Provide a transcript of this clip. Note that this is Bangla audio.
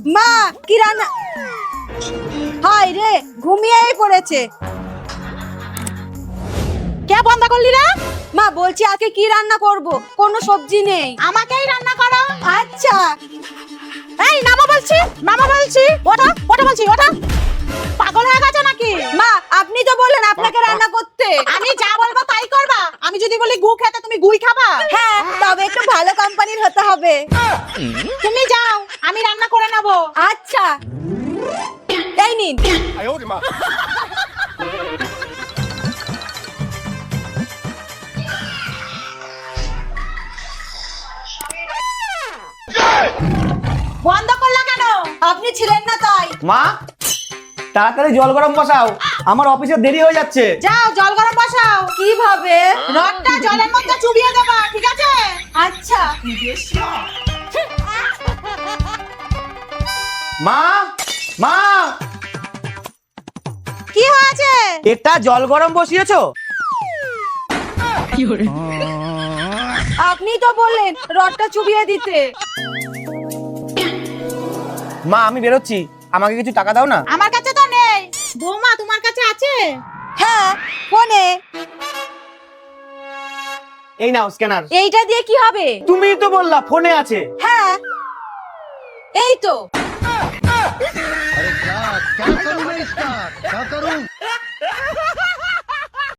মা কি রান্না? হাই রে, ঘুমিয়েই পড়েছে। কে বন্ধ করলি রে? মা বলছি আজকে কি রান্না করব, কোনো সবজি নেই। আমাকেই রান্না করো। আচ্ছা। এই নামো বলছি, নামো বলছি। ওটা ওটা বলছি, ওটা। পাগল হয়ে গেছে নাকি? মা আপনি তো বললেন আপনাকে রান্না করতে। আমি যা বলবো তাই করবা। আমি যদি বলি গু খেতে, তুমি গুই খাবা? হ্যাঁ, তবে একটু ভালো কোম্পানির হতে হবে। তুমি যাও, আমি রান্না করে নেবো। আচ্ছা, এই নিন। বন্ধ করলা কেন? আপনি ছিলেন না তাই। মা তাড়াতাড়ি জল গরম বসাও, আমার অফিসে দেরি হয়ে যাচ্ছে। যাও জল গরম বসাও। কিভাবে? রডটা জলের মধ্যে চুবিয়ে দেবা, ঠিক আছে? আচ্ছা। মা মা কি হয়েছে? এটা জল গরম বসিয়েছো? আপনি তো বললেন রডটা চুবিয়ে দিতে। মা আমি বেরোচ্ছি, আমাকে কিছু টাকা দাও না। আমার কাছে তো নেই। বৌমা তোমার কাছে আছে? হ্যাঁ, ফোনে। এই নাও স্ক্যানার। এইটা দিয়ে কি হবে? তুমি তো বললা ফোনে আছে। হ্যাঁ, এই তো। क्या करूं मैं इसका क्या करूं